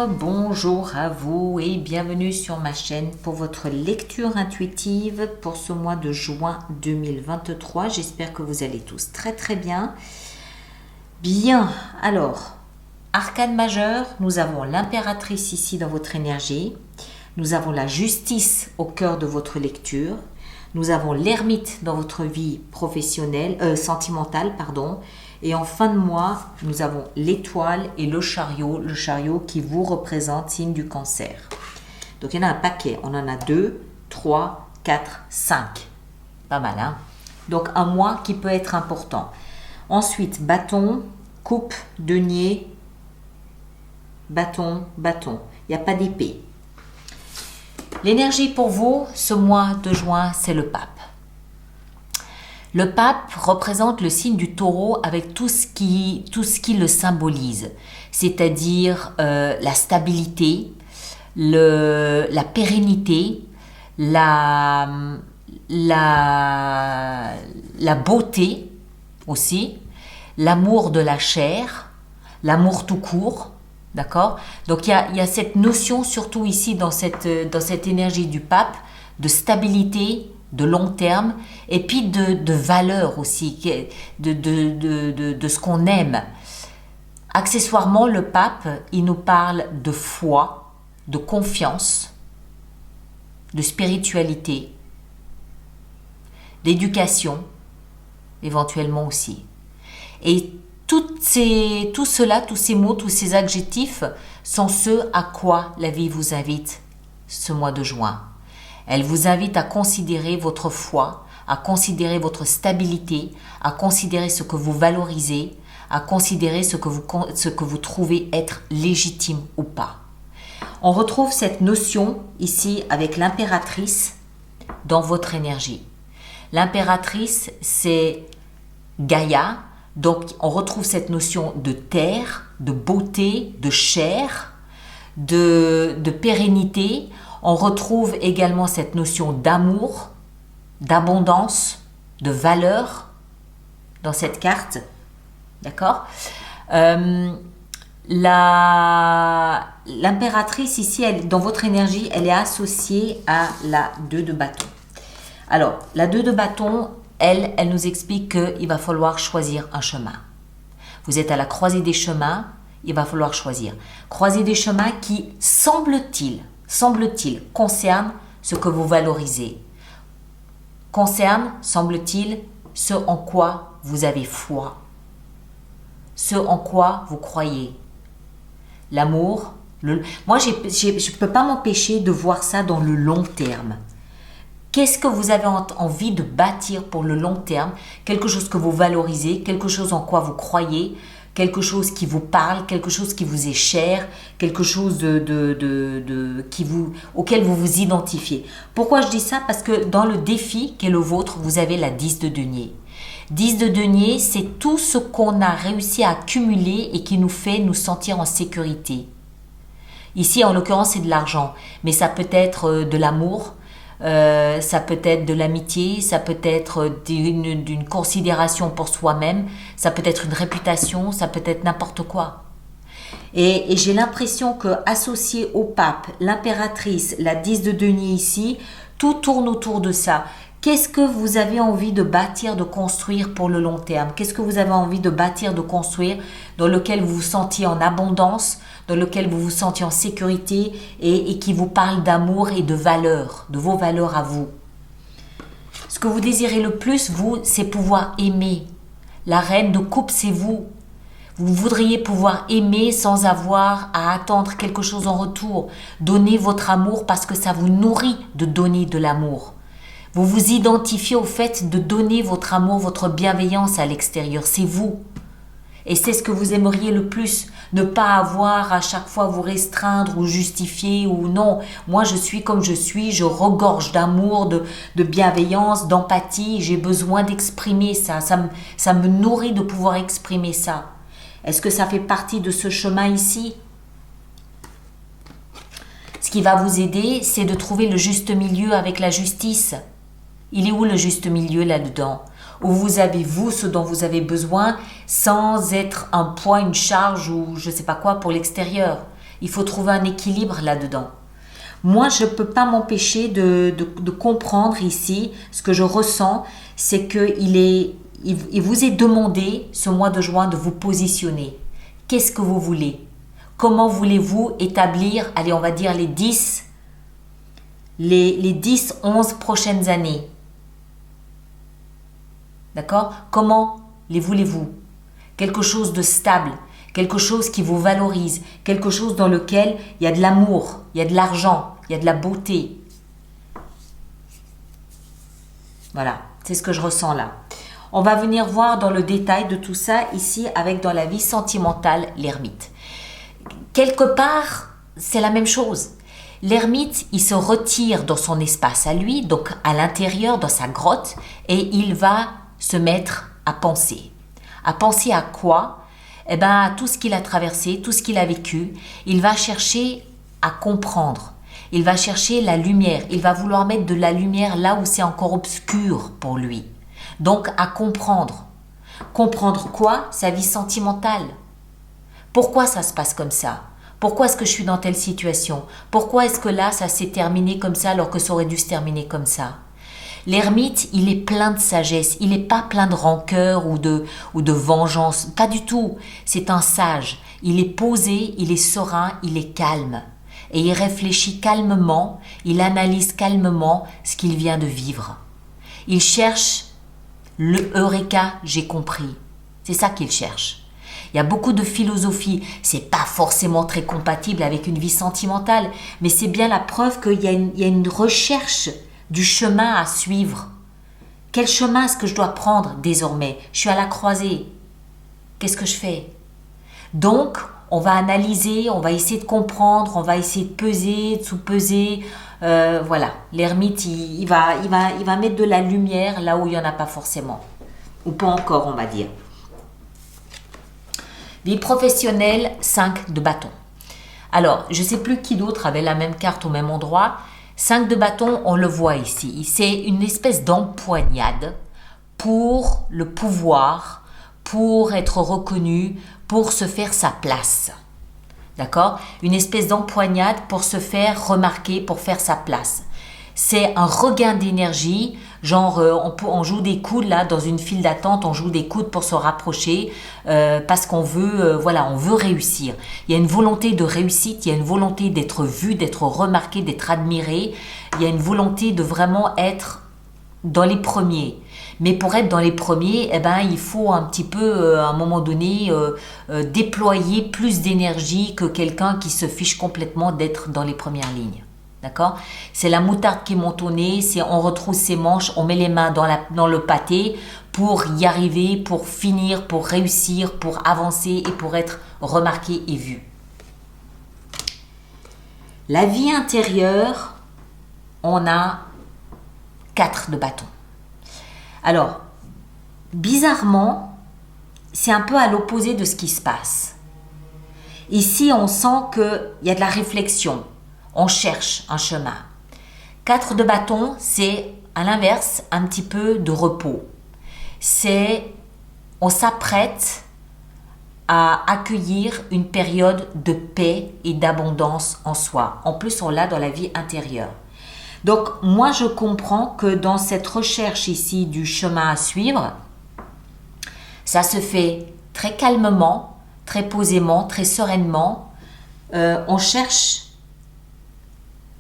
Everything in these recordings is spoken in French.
bonjour à vous et bienvenue sur ma chaîne pour votre lecture intuitive pour ce mois de juin 2023. J'espère que vous allez tous très très bien. Bien, alors, arcane majeur, nous avons l'impératrice ici dans votre énergie. Nous avons la justice au cœur de votre lecture. Nous avons l'ermite dans votre vie professionnelle, sentimentale, pardon. Et en fin de mois, nous avons l'étoile et le chariot qui vous représente, signe du cancer. Donc, il y en a un paquet. On en a 2, 3, 4, 5. Pas mal, hein? Donc, un mois qui peut être important. Ensuite, bâton, coupe, denier, bâton, bâton. Il n'y a pas d'épée. L'énergie pour vous, ce mois de juin, c'est le pape. Le pape représente le signe du taureau avec tout ce qui le symbolise, c'est-à-dire la stabilité, la pérennité, la beauté aussi, l'amour de la chair, l'amour tout court, d'accord? Donc il y a cette notion surtout ici dans cette énergie du pape de stabilité, de long terme, et puis de valeur aussi, de ce qu'on aime. Accessoirement, le pape, il nous parle de foi, de confiance, de spiritualité, d'éducation, éventuellement aussi. Et tous ces mots, tous ces adjectifs sont ceux à quoi la vie vous invite ce mois de juin. Elle vous invite à considérer votre foi, à considérer votre stabilité, à considérer ce que vous valorisez, à considérer ce que vous trouvez être légitime ou pas. On retrouve cette notion ici avec l'impératrice dans votre énergie. L'impératrice, c'est Gaïa, donc on retrouve cette notion de terre, de beauté, de chair, de pérennité. On retrouve également cette notion d'amour, d'abondance, de valeur dans cette carte. D'accord ? L'impératrice ici, dans votre énergie, elle est associée à la 2 de bâton. Alors, la 2 de bâton, elle nous explique qu'il va falloir choisir un chemin. Vous êtes à la croisée des chemins, il va falloir choisir. Croisée des chemins qui, semble-t-il, concerne ce que vous valorisez. Concerne, semble-t-il, ce en quoi vous avez foi. Ce en quoi vous croyez. L'amour. Moi, je ne peux pas m'empêcher de voir ça dans le long terme. Qu'est-ce que vous avez envie de bâtir pour le long terme? Quelque chose que vous valorisez, quelque chose en quoi vous croyez, quelque chose qui vous parle, quelque chose qui vous est cher, quelque chose auquel vous vous identifiez. Pourquoi je dis ça? Parce que dans le défi qui est le vôtre, vous avez la 10 de denier. 10 de denier, c'est tout ce qu'on a réussi à accumuler et qui nous fait nous sentir en sécurité. Ici, en l'occurrence, c'est de l'argent, mais ça peut être de l'amour, ça peut être de l'amitié, ça peut être d'une considération pour soi-même, ça peut être une réputation, ça peut être n'importe quoi. Et j'ai l'impression que associé au pape, l'impératrice, la 10 de denier ici, tout tourne autour de ça. Qu'est-ce que vous avez envie de bâtir, de construire pour le long terme? Qu'est-ce que vous avez envie de bâtir, de construire, dans lequel vous vous sentiez en abondance, dans lequel vous vous sentiez en sécurité et qui vous parle d'amour et de valeurs, de vos valeurs à vous? Ce que vous désirez le plus, vous, c'est pouvoir aimer. La reine de coupe, c'est vous. Vous voudriez pouvoir aimer sans avoir à attendre quelque chose en retour. Donner votre amour parce que ça vous nourrit de donner de l'amour. Vous vous identifiez au fait de donner votre amour, votre bienveillance à l'extérieur. C'est vous. Et c'est ce que vous aimeriez le plus. Ne pas avoir à chaque fois vous restreindre ou justifier ou non. Moi, je suis comme je suis. Je regorge d'amour, de bienveillance, d'empathie. J'ai besoin d'exprimer ça. Ça me nourrit de pouvoir exprimer ça. Est-ce que ça fait partie de ce chemin ici? Ce qui va vous aider, c'est de trouver le juste milieu avec la justice. Il est où le juste milieu là-dedans? Où vous avez vous ce dont vous avez besoin sans être un poids, une charge ou je ne sais pas quoi pour l'extérieur. Il faut trouver un équilibre là-dedans. Moi, je ne peux pas m'empêcher de comprendre ici, ce que je ressens, c'est qu'il vous est demandé, ce mois de juin, de vous positionner. Qu'est-ce que vous voulez? Comment voulez-vous établir, allez, on va dire les 10, 11 prochaines années? D'accord? Comment les voulez-vous? Quelque chose de stable, quelque chose qui vous valorise, quelque chose dans lequel il y a de l'amour, il y a de l'argent, il y a de la beauté. Voilà, c'est ce que je ressens là. On va venir voir dans le détail de tout ça ici avec dans la vie sentimentale l'ermite. Quelque part, c'est la même chose. L'ermite, il se retire dans son espace à lui, donc à l'intérieur, dans sa grotte, et il va se mettre à penser. À penser à quoi? Eh bien, à tout ce qu'il a traversé, tout ce qu'il a vécu. Il va chercher à comprendre. Il va chercher la lumière. Il va vouloir mettre de la lumière là où c'est encore obscur pour lui. Donc, à comprendre. Comprendre quoi? Sa vie sentimentale. Pourquoi ça se passe comme ça? Pourquoi est-ce que je suis dans telle situation? Pourquoi est-ce que là, ça s'est terminé comme ça alors que ça aurait dû se terminer comme ça? L'ermite, il est plein de sagesse, il n'est pas plein de rancœur ou de vengeance, pas du tout. C'est un sage, il est posé, il est serein, il est calme. Et il réfléchit calmement, il analyse calmement ce qu'il vient de vivre. Il cherche le Eureka, j'ai compris. C'est ça qu'il cherche. Il y a beaucoup de philosophie, c'est pas forcément très compatible avec une vie sentimentale, mais c'est bien la preuve qu'il y a une recherche du chemin à suivre. Quel chemin est-ce que je dois prendre désormais? Je suis à la croisée. Qu'est-ce que je fais? Donc, on va analyser, on va essayer de comprendre, on va essayer de peser, de sous-peser. Voilà, l'ermite, il va mettre de la lumière là où il n'y en a pas forcément. Ou pas encore, on va dire. Vie professionnelle, 5 de bâton. Alors, je ne sais plus qui d'autre avait la même carte au même endroit. 5 de bâton, on le voit ici. C'est une espèce d'empoignade pour le pouvoir, pour être reconnu, pour se faire sa place. D'accord? Une espèce d'empoignade pour se faire remarquer, pour faire sa place. C'est un regain d'énergie, genre on joue des coudes là dans une file d'attente, on joue des coudes pour se rapprocher parce qu'on veut, on veut réussir. Il y a une volonté de réussite, il y a une volonté d'être vu, d'être remarqué, d'être admiré. Il y a une volonté de vraiment être dans les premiers. Mais pour être dans les premiers, il faut un petit peu, à un moment donné, déployer plus d'énergie que quelqu'un qui se fiche complètement d'être dans les premières lignes. D'accord? C'est la moutarde qui monte au nez, c'est on retrousse ses manches, on met les mains dans le pâté pour y arriver, pour finir, pour réussir, pour avancer et pour être remarqué et vu. La vie intérieure, on a 4 de bâton. Alors, bizarrement, c'est un peu à l'opposé de ce qui se passe. Ici, on sent qu'il y a de la réflexion. On cherche un chemin. 4 de bâton, c'est à l'inverse un petit peu de repos. On s'apprête à accueillir une période de paix et d'abondance en soi. En plus, on l'a dans la vie intérieure. Donc, moi, je comprends que dans cette recherche ici du chemin à suivre, ça se fait très calmement, très posément, très sereinement. On cherche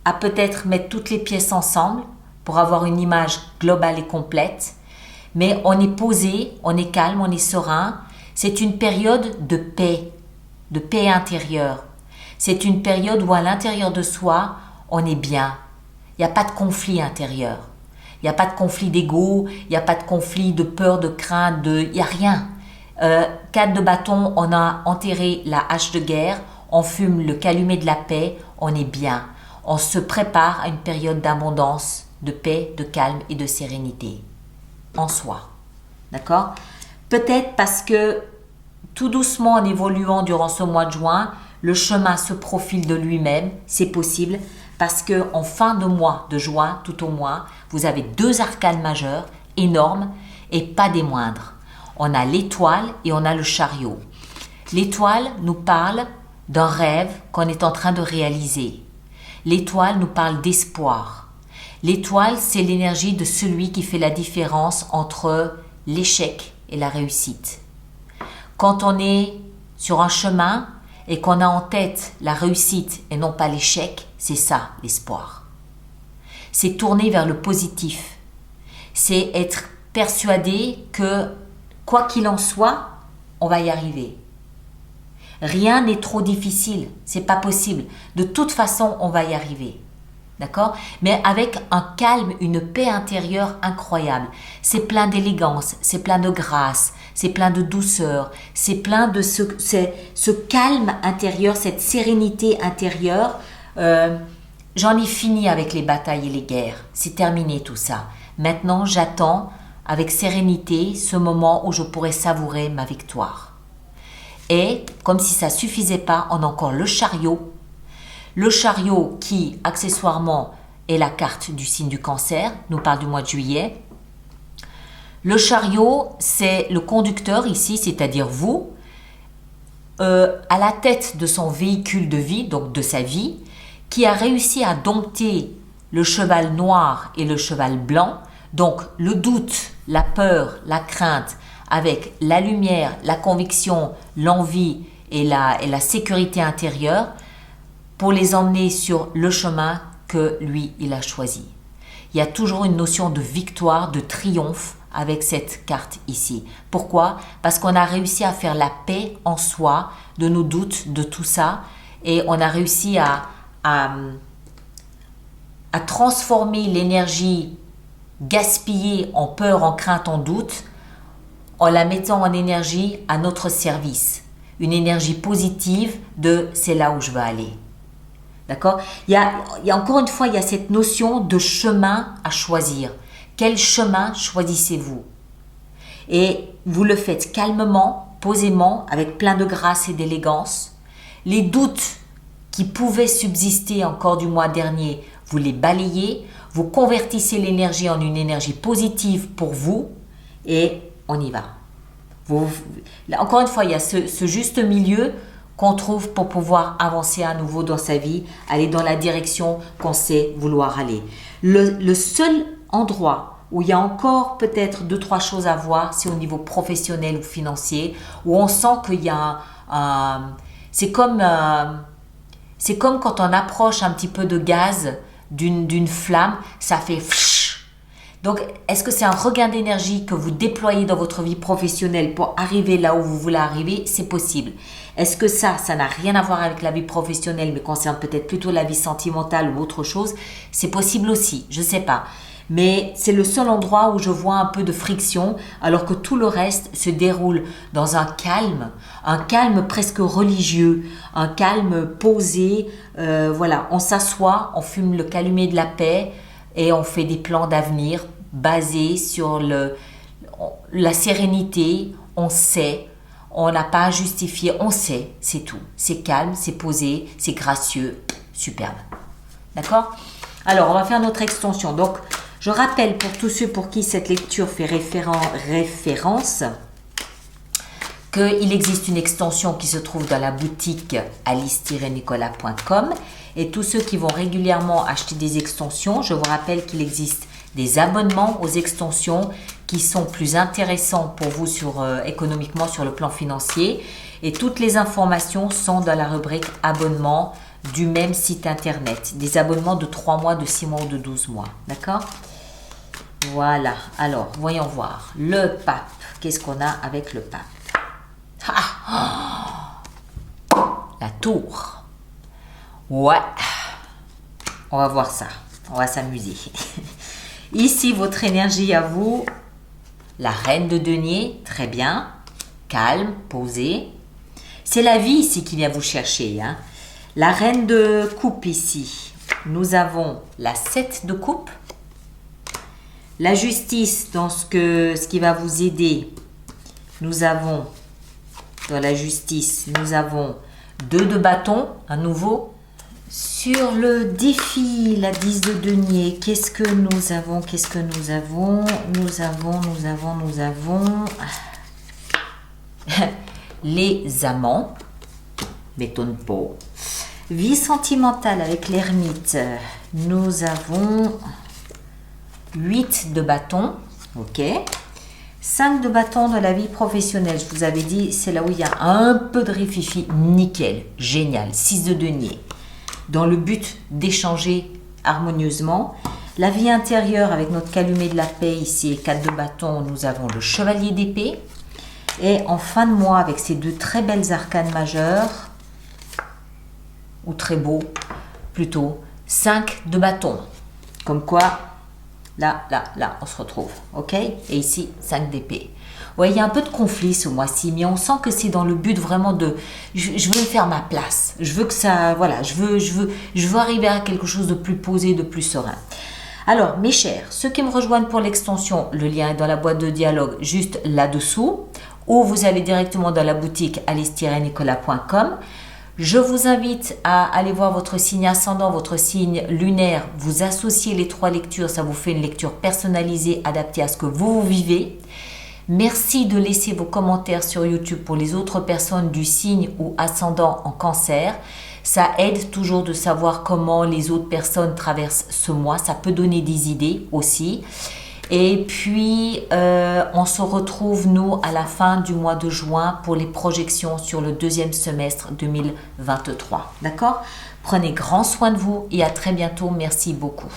à peut-être mettre toutes les pièces ensemble pour avoir une image globale et complète. Mais on est posé, on est calme, on est serein. C'est une période de paix intérieure. C'est une période où à l'intérieur de soi, on est bien. Il n'y a pas de conflit intérieur. Il n'y a pas de conflit d'ego, il n'y a pas de conflit de peur, de crainte, il n'y a rien. 4 de bâton, on a enterré la hache de guerre, on fume le calumet de la paix, on est bien. On se prépare à une période d'abondance, de paix, de calme et de sérénité en soi. D'accord? Peut-être parce que tout doucement en évoluant durant ce mois de juin, le chemin se profile de lui-même, c'est possible, parce qu'en fin de mois de juin, tout au moins, vous avez 2 arcanes majeures énormes et pas des moindres. On a l'étoile et on a le chariot. L'étoile nous parle d'un rêve qu'on est en train de réaliser. L'étoile nous parle d'espoir. L'étoile, c'est l'énergie de celui qui fait la différence entre l'échec et la réussite. Quand on est sur un chemin et qu'on a en tête la réussite et non pas l'échec, c'est ça l'espoir. C'est tourner vers le positif. C'est être persuadé que quoi qu'il en soit, on va y arriver. Rien n'est trop difficile, c'est pas possible. De toute façon, on va y arriver. D'accord? Mais avec un calme, une paix intérieure incroyable. C'est plein d'élégance, c'est plein de grâce, c'est plein de douceur, c'est plein de ce calme intérieur, cette sérénité intérieure. J'en ai fini avec les batailles et les guerres. C'est terminé tout ça. Maintenant, j'attends avec sérénité ce moment où je pourrai savourer ma victoire. Et comme si ça suffisait pas, on a encore le chariot. Le chariot qui, accessoirement, est la carte du signe du Cancer, nous parle du mois de juillet. Le chariot, c'est le conducteur ici, c'est-à-dire vous, à la tête de son véhicule de vie, donc de sa vie, qui a réussi à dompter le cheval noir et le cheval blanc, donc le doute, la peur, la crainte, avec la lumière, la conviction, l'envie et la sécurité intérieure, pour les emmener sur le chemin que lui, il a choisi. Il y a toujours une notion de victoire, de triomphe avec cette carte ici. Pourquoi? Parce qu'on a réussi à faire la paix en soi de nos doutes, de tout ça, et on a réussi à transformer l'énergie gaspillée en peur, en crainte, en doute, en la mettant en énergie à notre service. Une énergie positive de « c'est là où je veux aller ». D'accord? Il y a encore une fois, il y a cette notion de chemin à choisir. Quel chemin choisissez-vous? Et vous le faites calmement, posément, avec plein de grâce et d'élégance. Les doutes qui pouvaient subsister encore du mois dernier, vous les balayez, vous convertissez l'énergie en une énergie positive pour vous et on y va. Encore une fois, il y a ce juste milieu qu'on trouve pour pouvoir avancer à nouveau dans sa vie, aller dans la direction qu'on sait vouloir aller. Le seul endroit où il y a encore peut-être 2-3 choses à voir, c'est au niveau professionnel ou financier, où on sent qu'il y a c'est comme quand on approche un petit peu de gaz d'une flamme, ça fait fsh. Donc, est-ce que c'est un regain d'énergie que vous déployez dans votre vie professionnelle pour arriver là où vous voulez arriver? C'est possible. Est-ce que ça n'a rien à voir avec la vie professionnelle, mais concerne peut-être plutôt la vie sentimentale ou autre chose? C'est possible aussi, je ne sais pas. Mais c'est le seul endroit où je vois un peu de friction, alors que tout le reste se déroule dans un calme presque religieux, un calme posé. Voilà, on s'assoit, on fume le calumet de la paix et on fait des plans d'avenir basés sur la sérénité. On sait, on n'a pas à justifier, on sait, c'est tout. C'est calme, c'est posé, c'est gracieux, superbe. D'accord? Alors, on va faire notre extension. Donc, je rappelle pour tous ceux pour qui cette lecture fait référence qu'il existe une extension qui se trouve dans la boutique alice-nicolas.com et tous ceux qui vont régulièrement acheter des extensions, je vous rappelle qu'il existe des abonnements aux extensions qui sont plus intéressants pour vous économiquement sur le plan financier et toutes les informations sont dans la rubrique abonnement du même site internet. Des abonnements de 3 mois, de 6 mois ou de 12 mois. D'accord? Voilà. Alors, voyons voir. Le pape. Qu'est-ce qu'on a avec le pape? La tour. Ouais. On va voir ça. On va s'amuser. Ici, votre énergie à vous. La reine de denier. Très bien. Calme, posée. C'est la vie ici qui vient vous chercher. Hein. La reine de coupe ici. Nous avons la 7 de coupe. La justice dans ce qui va vous aider. Nous avons, dans la justice, nous avons 2 de bâton, à nouveau. Sur le défi, la 10 de denier, qu'est-ce que nous avons? Nous avons les amants. m'étonne pas. Vie sentimentale avec l'ermite, nous avons 8 de bâton, ok. 5 de bâton dans la vie professionnelle, je vous avais dit, c'est là où il y a un peu de rififi, nickel, génial. 6 de denier, dans le but d'échanger harmonieusement. La vie intérieure avec notre calumet de la paix ici et 4 de bâton, nous avons le chevalier d'épée. Et en fin de mois, avec ces deux très belles arcanes majeures, ou très beaux, plutôt, 5 de bâton. Comme quoi, là, on se retrouve, ok. Et ici, 5 d'épée. Ouais, il y a un peu de conflit ce mois-ci, mais on sent que c'est dans le but vraiment de... Je veux me faire ma place. Je veux que ça... Voilà, je veux arriver à quelque chose de plus posé, de plus serein. Alors, mes chers, ceux qui me rejoignent pour l'extension, le lien est dans la boîte de dialogue juste là-dessous, ou vous allez directement dans la boutique alice-nicolas.com. Je vous invite à aller voir votre signe ascendant, votre signe lunaire, vous associez les 3 lectures, ça vous fait une lecture personnalisée, adaptée à ce que vous vivez. Merci de laisser vos commentaires sur YouTube pour les autres personnes du signe ou ascendant en cancer. Ça aide toujours de savoir comment les autres personnes traversent ce mois. Ça peut donner des idées aussi. Et puis, on se retrouve, nous, à la fin du mois de juin pour les projections sur le 2e semestre 2023. D'accord? Prenez grand soin de vous et à très bientôt. Merci beaucoup.